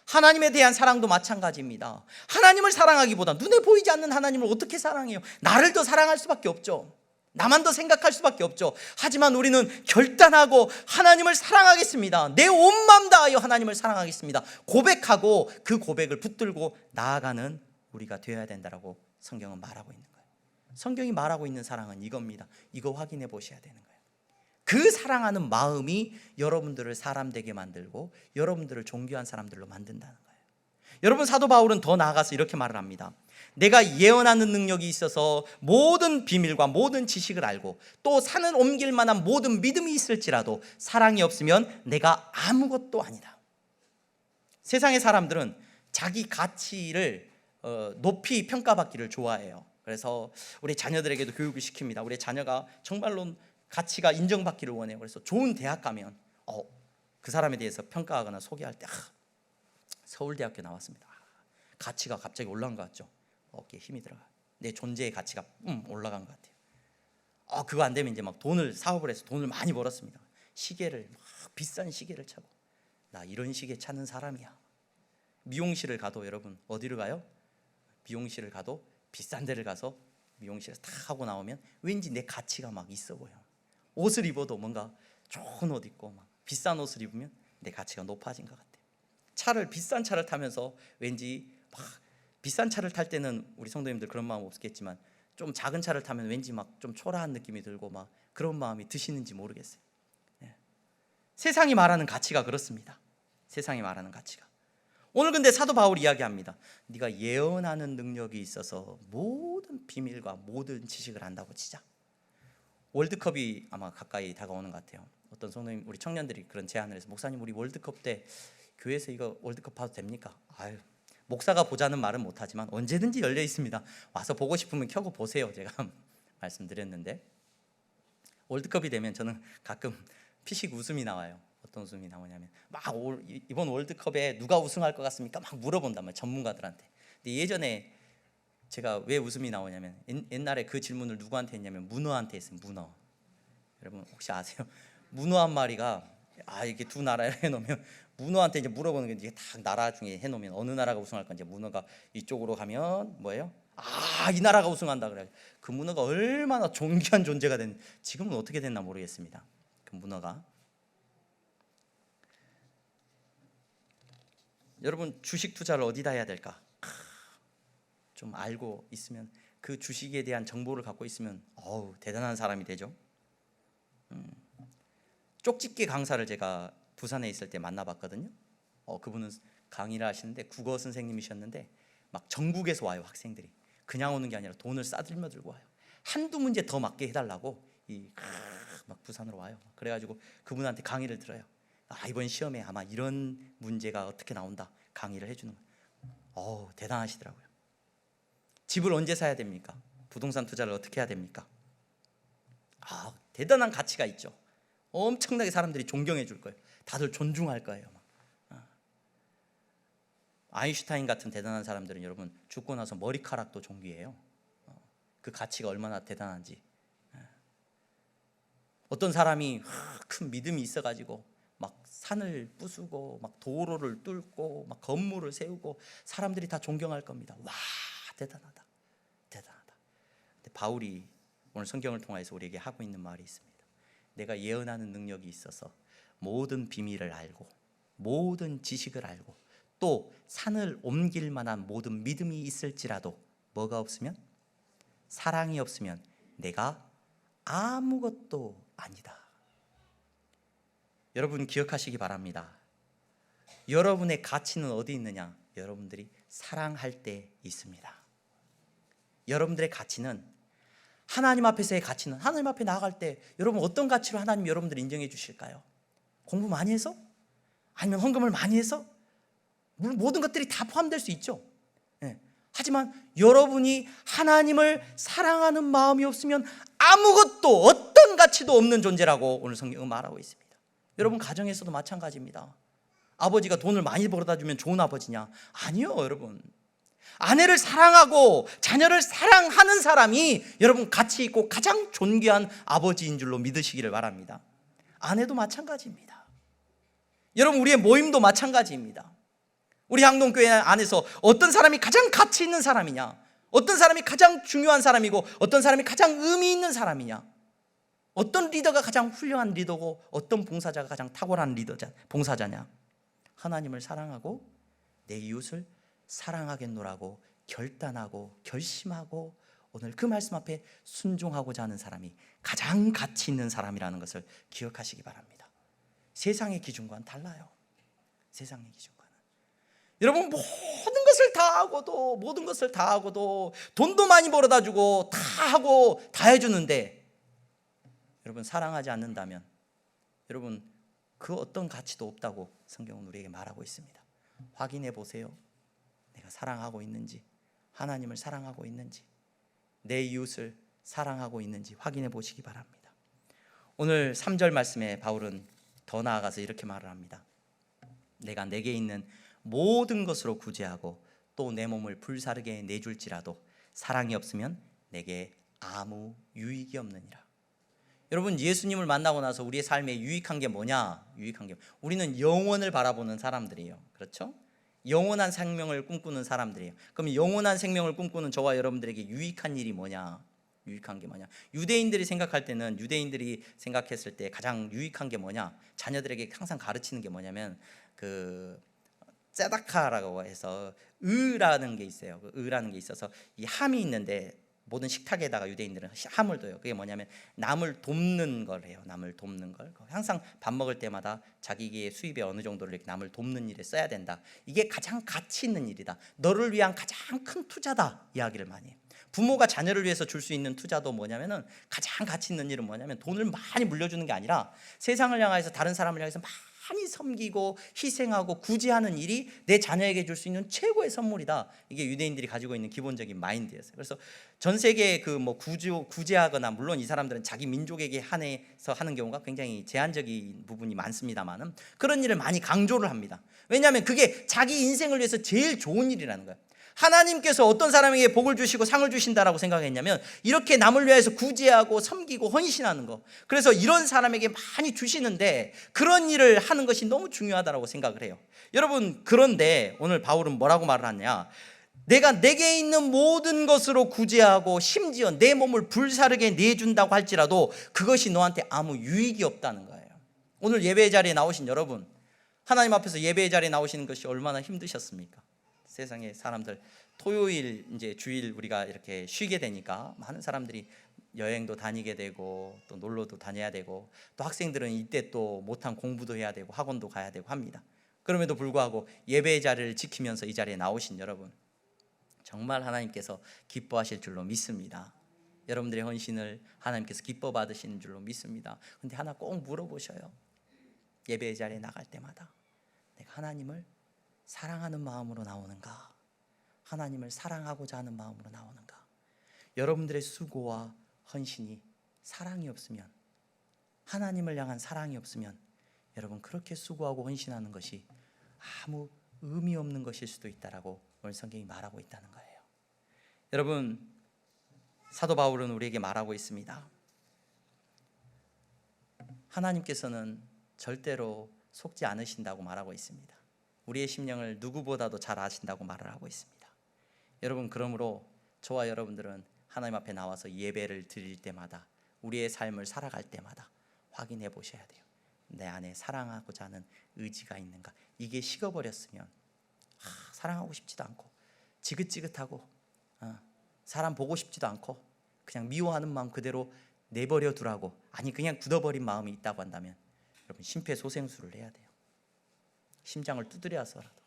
하나님에 대한 사랑도 마찬가지입니다. 하나님을 사랑하기보다 눈에 보이지 않는 하나님을 어떻게 사랑해요? 나를 더 사랑할 수밖에 없죠. 나만 더 생각할 수밖에 없죠. 하지만 우리는 결단하고 하나님을 사랑하겠습니다. 내 온 마음 다하여 하나님을 사랑하겠습니다. 고백하고 그 고백을 붙들고 나아가는 우리가 되어야 된다라고 성경은 말하고 있는 거예요. 성경이 말하고 있는 사랑은 이겁니다. 이거 확인해 보셔야 되는 거예요. 그 사랑하는 마음이 여러분들을 사람 되게 만들고 여러분들을 존귀한 사람들로 만든다는 거예요. 여러분 사도 바울은 더 나아가서 이렇게 말을 합니다. 내가 예언하는 능력이 있어서 모든 비밀과 모든 지식을 알고 또 산을 옮길 만한 모든 믿음이 있을지라도 사랑이 없으면 내가 아무것도 아니다. 세상의 사람들은 자기 가치를 높이 평가받기를 좋아해요. 그래서 우리 자녀들에게도 교육을 시킵니다. 우리 자녀가 정말로 가치가 인정받기를 원해요. 그래서 좋은 대학 가면 그 사람에 대해서 평가하거나 소개할 때 서울대학교 나왔습니다. 가치가 갑자기 올라간 것 같죠? 어깨에 힘이 들어가. 내 존재의 가치가 올라간 것 같아요. 그거 안 되면 이제 막 사업을 해서 돈을 많이 벌었습니다. 시계를 막 비싼 시계를 차고 나 이런 시계 차는 사람이야. 미용실을 가도 여러분 어디를 가요? 미용실을 가도 비싼 데를 가서 미용실에서 다 하고 나오면 왠지 내 가치가 막 있어 보여. 옷을 입어도 뭔가 좋은 옷 입고 막 비싼 옷을 입으면 내 가치가 높아진 것 같아요. 비싼 차를 타면서 왠지 막 비싼 차를 탈 때는 우리 성도님들 그런 마음 없겠지만 좀 작은 차를 타면 왠지 막 좀 초라한 느낌이 들고 막 그런 마음이 드시는지 모르겠어요. 세상이 말하는 가치가 그렇습니다. 세상이 말하는 가치가. 오늘 근데 사도 바울이 이야기합니다. 네가 예언하는 능력이 있어서 모든 비밀과 모든 지식을 안다고 치자. 월드컵이 아마 가까이 다가오는 것 같아요. 어떤 성도님, 우리 청년들이 그런 제안을 해서 목사님 우리 월드컵 때 교회에서 이거 월드컵 봐도 됩니까? 목사가 보자는 말은 못하지만 언제든지 열려 있습니다. 와서 보고 싶으면 켜고 보세요. 제가 말씀드렸는데 월드컵이 되면 저는 가끔 피식 웃음이 나와요. 어떤 웃음이 나오냐면 이번 월드컵에 누가 우승할 것 같습니까? 막 물어본단 말이에요. 전문가들한테. 근데 예전에 제가 왜 웃음이 나오냐면 옛날에 그 질문을 누구한테 했냐면 문어한테 했어요. 문어. 여러분 혹시 아세요? 문어 한 마리가 이렇게 두 나라를 해놓으면 문어한테 이제 물어보는 게 이제 다 나라 중에 해놓으면 어느 나라가 우승할 건지 문어가 이쪽으로 가면 뭐예요? 이 나라가 우승한다 그래. 그 문어가 얼마나 존귀한 존재가 됐는지 지금은 어떻게 됐나 모르겠습니다. 그 문어가 여러분 주식 투자를 어디다 해야 될까? 좀 알고 있으면, 그 주식에 대한 정보를 갖고 있으면 대단한 사람이 되죠. 쪽집게 강사를 제가 부산에 있을 때 만나봤거든요. 그분은 강의를 하시는데 국어 선생님이셨는데 막 전국에서 와요. 학생들이 그냥 오는 게 아니라 돈을 싸들며 들고 와요. 한두 문제 더 맞게 해달라고 막 부산으로 와요. 그래가지고 그분한테 강의를 들어요. 이번 시험에 아마 이런 문제가 어떻게 나온다 강의를 해주는 거예요. 대단하시더라고요. 집을 언제 사야 됩니까? 부동산 투자를 어떻게 해야 됩니까? 대단한 가치가 있죠. 엄청나게 사람들이 존경해 줄 거예요. 다들 존중할 거예요. 아인슈타인 같은 대단한 사람들은 여러분 죽고 나서 머리카락도 존귀해요. 그 가치가 얼마나 대단한지. 어떤 사람이 큰 믿음이 있어가지고 막 산을 부수고 막 도로를 뚫고 막 건물을 세우고 사람들이 다 존경할 겁니다. 와, 대단하다, 대단하다. 근데 바울이 오늘 성경을 통해서 우리에게 하고 있는 말이 있습니다. 내가 예언하는 능력이 있어서 모든 비밀을 알고 모든 지식을 알고 또 산을 옮길 만한 모든 믿음이 있을지라도 뭐가 없으면? 사랑이 없으면 내가 아무것도 아니다. 여러분 기억하시기 바랍니다. 여러분의 가치는 어디 있느냐? 여러분들이 사랑할 때 있습니다. 여러분들의 가치는, 하나님 앞에서의 가치는, 하나님 앞에 나아갈 때 여러분 어떤 가치로 하나님 여러분들 인정해 주실까요? 공부 많이 해서? 아니면 헌금을 많이 해서? 물론 모든 것들이 다 포함될 수 있죠. 하지만 여러분이 하나님을 사랑하는 마음이 없으면 아무것도, 어떤 가치도 없는 존재라고 오늘 성경은 말하고 있습니다. 여러분 가정에서도 마찬가지입니다. 아버지가 돈을 많이 벌어다 주면 좋은 아버지냐? 아니요, 여러분. 아내를 사랑하고 자녀를 사랑하는 사람이 여러분 가치 있고 가장 존귀한 아버지인 줄로 믿으시기를 바랍니다. 아내도 마찬가지입니다. 여러분 우리의 모임도 마찬가지입니다. 우리 항동교회 안에서 어떤 사람이 가장 가치 있는 사람이냐, 어떤 사람이 가장 중요한 사람이고 어떤 사람이 가장 의미 있는 사람이냐, 어떤 리더가 가장 훌륭한 리더고 어떤 봉사자가 가장 탁월한 봉사자냐. 하나님을 사랑하고 내 이웃을 사랑하겠노라고 결단하고 결심하고 오늘 그 말씀 앞에 순종하고자 하는 사람이 가장 가치 있는 사람이라는 것을 기억하시기 바랍니다. 세상의 기준과는 달라요. 세상의 기준과는. 여러분 모든 것을 다 하고도 돈도 많이 벌어다 주고 다 하고 다 해주는데 여러분 사랑하지 않는다면 여러분 그 어떤 가치도 없다고 성경은 우리에게 말하고 있습니다. 확인해 보세요. 내가 사랑하고 있는지, 하나님을 사랑하고 있는지, 내 이웃을 사랑하고 있는지 확인해 보시기 바랍니다. 오늘 3절 말씀에 바울은 더 나아가서 이렇게 말을 합니다. 내가 내게 있는 모든 것으로 구제하고 또 내 몸을 불사르게 내줄지라도 사랑이 없으면 내게 아무 유익이 없느니라. 여러분 예수님을 만나고 나서 우리의 삶에 유익한 게 뭐냐? 유익한 게 우리는 영원을 바라보는 사람들이에요. 그렇죠? 영원한 생명을 꿈꾸는 사람들이에요. 그럼 영원한 생명을 꿈꾸는 저와 여러분들에게 유익한 일이 뭐냐? 유익한 게 뭐냐? 유대인들이 생각할 때는, 유대인들이 생각했을 때 가장 유익한 게 뭐냐? 자녀들에게 항상 가르치는 게 뭐냐면 그 ጼ다카라고 해서 의라는 게 있어요. 그 의라는 게 있어서 이 함이 있는데 모든 식탁에다가 유대인들은 함을 둬요. 그게 뭐냐면 남을 돕는 걸 해요. 남을 돕는 걸. 항상 밥 먹을 때마다 자기의 수입의 어느 정도를 이렇게 남을 돕는 일에 써야 된다. 이게 가장 가치 있는 일이다. 너를 위한 가장 큰 투자다. 이야기를 많이 해요. 부모가 자녀를 위해서 줄 수 있는 투자도 뭐냐면은 가장 가치 있는 일은 뭐냐면 돈을 많이 물려주는 게 아니라 세상을 향해서 다른 사람을 향해서 많이 섬기고 희생하고 구제하는 일이 내 자녀에게 줄 수 있는 최고의 선물이다. 이게 유대인들이 가지고 있는 기본적인 마인드였어요. 그래서 전 세계 그 뭐 구제하거나 물론 이 사람들은 자기 민족에게 한해서 하는 경우가 굉장히 제한적인 부분이 많습니다만은 그런 일을 많이 강조를 합니다. 왜냐하면 그게 자기 인생을 위해서 제일 좋은 일이라는 거예요. 하나님께서 어떤 사람에게 복을 주시고 상을 주신다라고 생각했냐면 이렇게 남을 위해서 구제하고 섬기고 헌신하는 거. 그래서 이런 사람에게 많이 주시는데 그런 일을 하는 것이 너무 중요하다고 생각을 해요. 여러분 그런데 오늘 바울은 뭐라고 말을 하냐? 내가 내게 있는 모든 것으로 구제하고 심지어 내 몸을 불사르게 내준다고 할지라도 그것이 너한테 아무 유익이 없다는 거예요. 오늘 예배 자리에 나오신 여러분, 하나님 앞에서 예배의 자리에 나오시는 것이 얼마나 힘드셨습니까? 세상에 사람들 토요일 이제 주일 우리가 이렇게 쉬게 되니까 많은 사람들이 여행도 다니게 되고 또 놀러도 다녀야 되고 또 학생들은 이때 또 못한 공부도 해야 되고 학원도 가야 되고 합니다. 그럼에도 불구하고 예배의 자리를 지키면서 이 자리에 나오신 여러분, 정말 하나님께서 기뻐하실 줄로 믿습니다. 여러분들의 헌신을 하나님께서 기뻐 받으시는 줄로 믿습니다. 근데 하나 꼭 물어보셔요. 예배의 자리에 나갈 때마다 내가 하나님을 사랑하는 마음으로 나오는가? 하나님을 사랑하고자 하는 마음으로 나오는가? 여러분들의 수고와 헌신이 사랑이 없으면, 하나님을 향한 사랑이 없으면 여러분 그렇게 수고하고 헌신하는 것이 아무 의미 없는 것일 수도 있다라고 오늘 성경이 말하고 있다는 거예요. 여러분, 사도 바울은 우리에게 말하고 있습니다. 하나님께서는 절대로 속지 않으신다고 말하고 있습니다. 우리의 심령을 누구보다도 잘 아신다고 말을 하고 있습니다. 여러분, 그러므로 저와 여러분들은 하나님 앞에 나와서 예배를 드릴 때마다, 우리의 삶을 살아갈 때마다 확인해 보셔야 돼요. 내 안에 사랑하고자 하는 의지가 있는가? 이게 식어버렸으면 사랑하고 싶지도 않고 지긋지긋하고 사람 보고 싶지도 않고 그냥 미워하는 마음 그대로 내버려 두라고, 아니 그냥 굳어버린 마음이 있다고 한다면 여러분 심폐소생술을 해야 돼요. 심장을 두드려서라도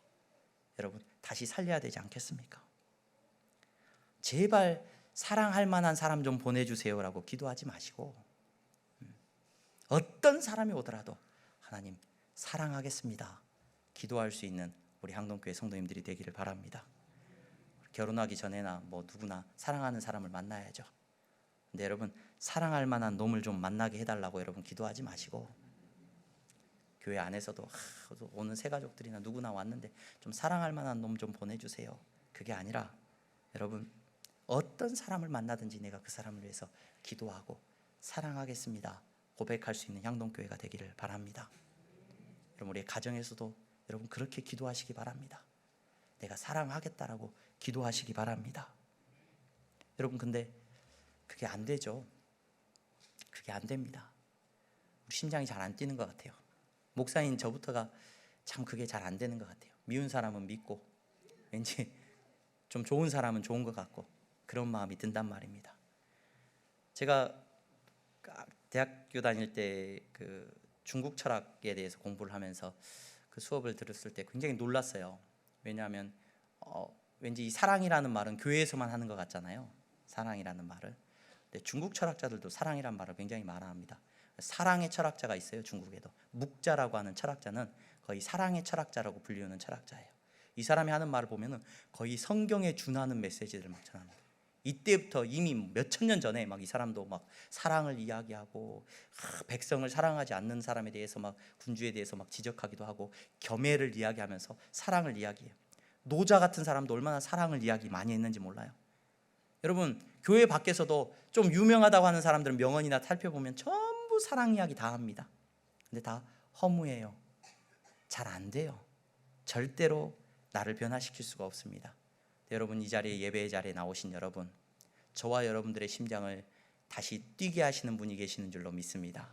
여러분 다시 살려야 되지 않겠습니까? 제발 사랑할 만한 사람 좀 보내주세요라고 기도하지 마시고, 어떤 사람이 오더라도 하나님 사랑하겠습니다 기도할 수 있는 우리 항동교회 성도님들이 되기를 바랍니다. 결혼하기 전에나 뭐 누구나 사랑하는 사람을 만나야죠. 근데 여러분 사랑할 만한 놈을 좀 만나게 해달라고 여러분 기도하지 마시고, 교회 안에서도 오는 새가족들이나 누구나 왔는데 좀 사랑할 만한 놈 좀 보내주세요, 그게 아니라 여러분 어떤 사람을 만나든지 내가 그 사람을 위해서 기도하고 사랑하겠습니다 고백할 수 있는 향동교회가 되기를 바랍니다. 여러분 우리의 가정에서도 여러분 그렇게 기도하시기 바랍니다. 내가 사랑하겠다라고 기도하시기 바랍니다. 여러분 근데 그게 안 되죠. 그게 안 됩니다. 우리 심장이 잘 안 뛰는 것 같아요. 목사인 저부터가 참 그게 잘 안 되는 것 같아요. 미운 사람은 믿고 왠지 좀 좋은 사람은 좋은 것 같고 그런 마음이 든단 말입니다. 제가 대학교 다닐 때 그 중국 철학에 대해서 공부를 하면서 그 수업을 들었을 때 굉장히 놀랐어요. 왜냐하면 왠지 이 사랑이라는 말은 교회에서만 하는 것 같잖아요. 사랑이라는 말을. 근데 중국 철학자들도 사랑이라는 말을 굉장히 말합니다. 사랑의 철학자가 있어요. 중국에도 묵자라고 하는 철학자는 거의 사랑의 철학자라고 불리우는 철학자예요. 이 사람이 하는 말을 보면은 거의 성경에 준하는 메시지들을 막 전합니다. 이때부터 이미 몇천 년 전에 막 이 사람도 막 사랑을 이야기하고 백성을 사랑하지 않는 사람에 대해서 막 군주에 대해서 막 지적하기도 하고 겸해를 이야기하면서 사랑을 이야기해요. 노자 같은 사람도 얼마나 사랑을 이야기 많이 했는지 몰라요. 여러분 교회 밖에서도 좀 유명하다고 하는 사람들은 명언이나 살펴보면 전부 사랑 이야기 다 합니다. 근데 다 허무해요. 잘 안 돼요. 절대로 나를 변화시킬 수가 없습니다. 여러분 이 자리에 예배의 자리에 나오신 여러분, 저와 여러분들의 심장을 다시 뛰게 하시는 분이 계시는 줄로 믿습니다.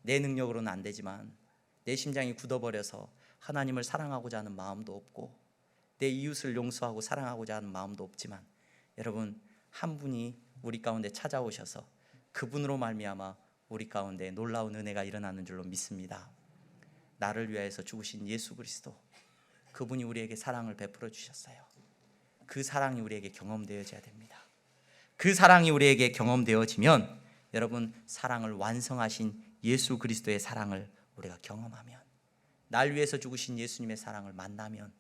내 능력으로는 안 되지만 내 심장이 굳어버려서 하나님을 사랑하고자 하는 마음도 없고 내 이웃을 용서하고 사랑하고자 하는 마음도 없지만 여러분 한 분이 우리 가운데 찾아오셔서 그분으로 말미암아 우리 가운데 놀라운 은혜가 일어나는 줄로 믿습니다. 나를 위하여서 죽으신 예수 그리스도, 그분이 우리에게 사랑을 베풀어 주셨어요. 그 사랑이 우리에게 경험되어져야 됩니다. 그 사랑이 우리에게 경험되어지면 여러분 사랑을 완성하신 예수 그리스도의 사랑을 우리가 경험하면, 날 위해서 죽으신 예수님의 사랑을 만나면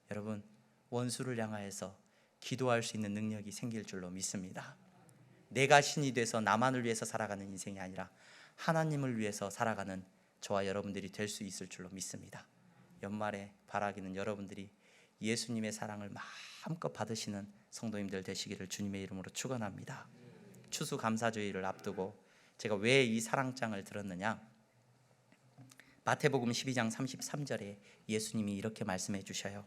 여러분 원수를 향하여서 기도할 수 있는 능력이 생길 줄로 믿습니다. 내가 신이 돼서 나만을 위해서 살아가는 인생이 아니라 하나님을 위해서 살아가는 저와 여러분들이 될 수 있을 줄로 믿습니다. 연말에 바라기는 여러분들이 예수님의 사랑을 마음껏 받으시는 성도님들 되시기를 주님의 이름으로 축원합니다. 추수감사주의를 앞두고 제가 왜 이 사랑장을 들었느냐, 마태복음 12장 33절에 예수님이 이렇게 말씀해 주셔요.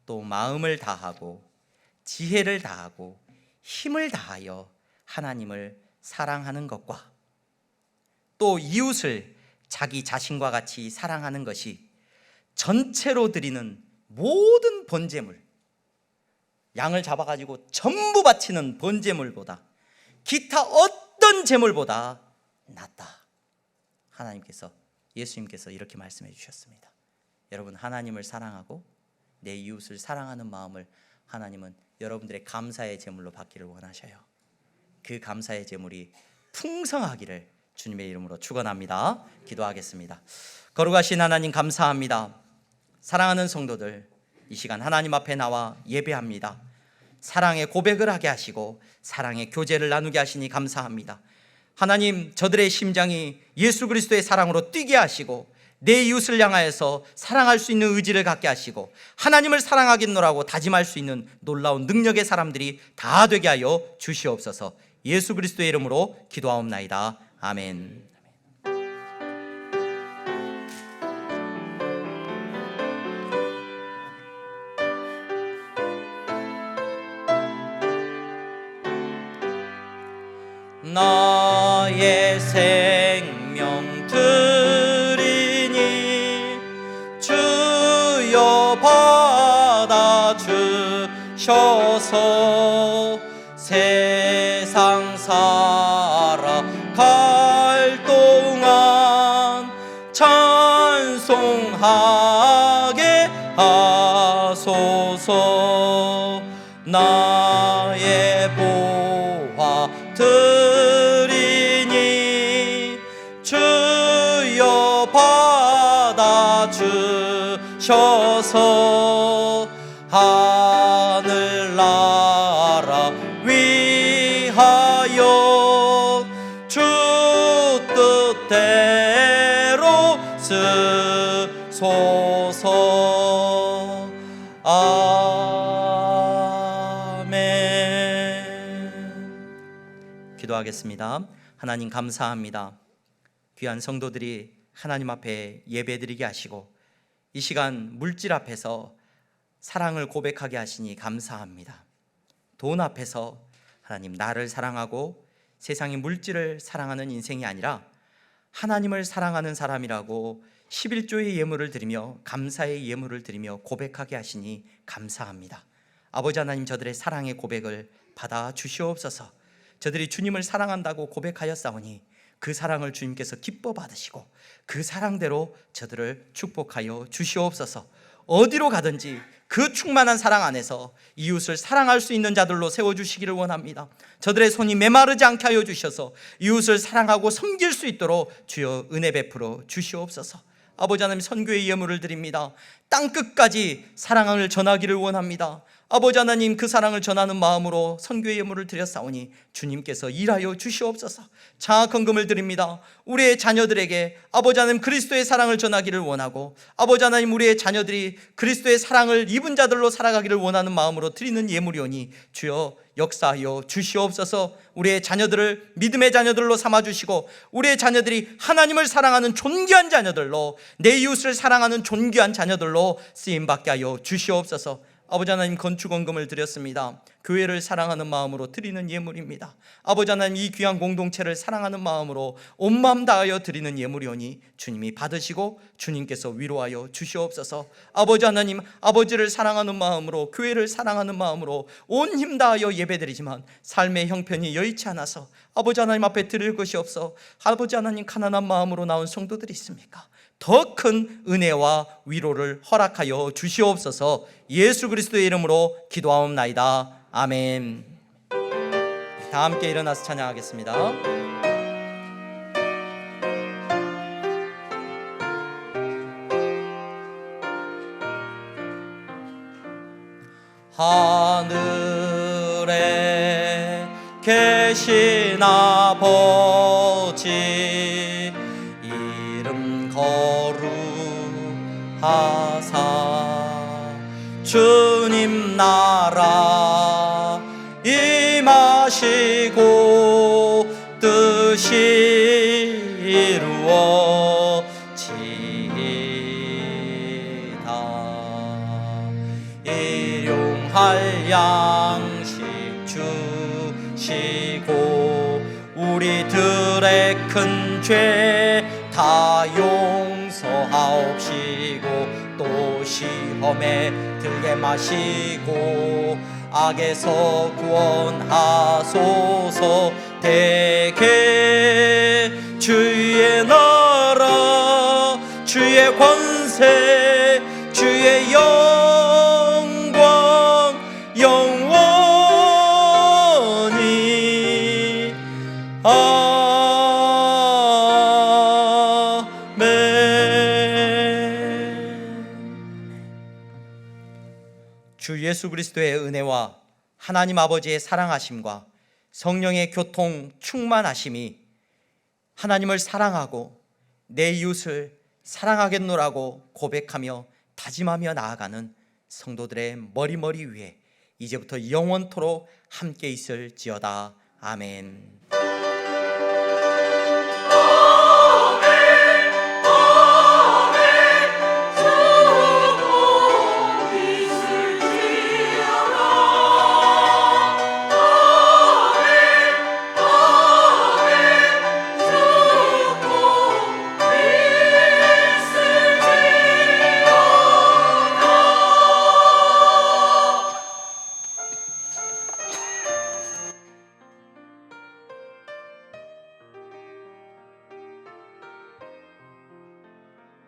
또 마음을 다하고 지혜를 다하고 힘을 다하여 하나님을 사랑하는 것과 또 이웃을 자기 자신과 같이 사랑하는 것이 전체로 드리는 모든 번제물, 양을 잡아가지고 전부 바치는 번제물보다, 기타 어떤 제물보다 낫다. 하나님께서, 예수님께서 이렇게 말씀해 주셨습니다. 여러분, 하나님을 사랑하고 내 이웃을 사랑하는 마음을 하나님은 여러분들의 감사의 제물로 받기를 원하셔요. 그 감사의 제물이 풍성하기를 주님의 이름으로 축원합니다. 기도하겠습니다. 거룩하신 하나님, 감사합니다. 사랑하는 성도들, 이 시간 하나님 앞에 나와 예배합니다. 사랑의 고백을 하게 하시고 사랑의 교제를 나누게 하시니 감사합니다. 하나님, 저들의 심장이 예수 그리스도의 사랑으로 뛰게 하시고 내 이웃을 향하여서 사랑할 수 있는 의지를 갖게 하시고 하나님을 사랑하겠노라고 다짐할 수 있는 놀라운 능력의 사람들이 다 되게 하여 주시옵소서. 예수 그리스도의 이름으로 기도하옵나이다. 아멘. 나의 생명 드리니 주여 받아주셔서 세상 살아갈 동안 찬송하게 하소서. 나의 보화 드리니 주여 받아주셔서 하늘나라 위하여 주 뜻대로 쓰소서. 아멘. 기도하겠습니다. 하나님, 감사합니다. 귀한 성도들이 하나님 앞에 예배드리게 하시고 이 시간 물질 앞에서 사랑을 고백하게 하시니 감사합니다. 돈 앞에서 하나님, 나를 사랑하고 세상의 물질을 사랑하는 인생이 아니라 하나님을 사랑하는 사람이라고 11조의 예물을 드리며 감사의 예물을 드리며 고백하게 하시니 감사합니다. 아버지 하나님, 저들의 사랑의 고백을 받아 주시옵소서. 저들이 주님을 사랑한다고 고백하였사오니 그 사랑을 주님께서 기뻐 받으시고 그 사랑대로 저들을 축복하여 주시옵소서. 어디로 가든지 그 충만한 사랑 안에서 이웃을 사랑할 수 있는 자들로 세워주시기를 원합니다. 저들의 손이 메마르지 않게 하여 주셔서 이웃을 사랑하고 섬길 수 있도록 주여 은혜 베풀어 주시옵소서. 아버지 하나님, 선교의 예물을 드립니다. 땅끝까지 사랑을 전하기를 원합니다. 아버지 하나님, 그 사랑을 전하는 마음으로 선교의 예물을 드렸사오니 주님께서 일하여 주시옵소서. 장학헌금을 드립니다. 우리의 자녀들에게 아버지 하나님 그리스도의 사랑을 전하기를 원하고 아버지 하나님, 우리의 자녀들이 그리스도의 사랑을 입은 자들로 살아가기를 원하는 마음으로 드리는 예물이오니 주여 역사하여 주시옵소서. 우리의 자녀들을 믿음의 자녀들로 삼아주시고 우리의 자녀들이 하나님을 사랑하는 존귀한 자녀들로, 내 이웃을 사랑하는 존귀한 자녀들로 쓰임받게 하여 주시옵소서. 아버지 하나님, 건축원금을 드렸습니다. 교회를 사랑하는 마음으로 드리는 예물입니다. 아버지 하나님, 이 귀한 공동체를 사랑하는 마음으로 온 마음 다하여 드리는 예물이오니 주님이 받으시고 주님께서 위로하여 주시옵소서. 아버지 하나님, 아버지를 사랑하는 마음으로, 교회를 사랑하는 마음으로 온 힘 다하여 예배드리지만 삶의 형편이 여의치 않아서 아버지 하나님 앞에 드릴 것이 없어 아버지 하나님 가난한 마음으로 나온 성도들이 있습니까? 더 큰 은혜와 위로를 허락하여 주시옵소서. 예수 그리스도의 이름으로 기도하옵나이다. 아멘. 다 함께 일어나서 찬양하겠습니다. 하늘에 계신 아버지, 이름 거룩하사 주님 나라 임하시고 뜻이 이루어지이다. 일용할 양식 주시고 우리들의 큰 죄 다 용서하옵시고 또 시험에 들게 마시고 악에서 구원하소서. 대개 주의 나라 주의 권세 주의 영광 영원히 주 예수 그리스도의 은혜와 하나님 아버지의 사랑하심과 성령의 교통 충만하심이 하나님을 사랑하고 내 이웃을 사랑하겠노라고 고백하며 다짐하며 나아가는 성도들의 머리 위에 이제부터 영원토록 함께 있을지어다. 아멘.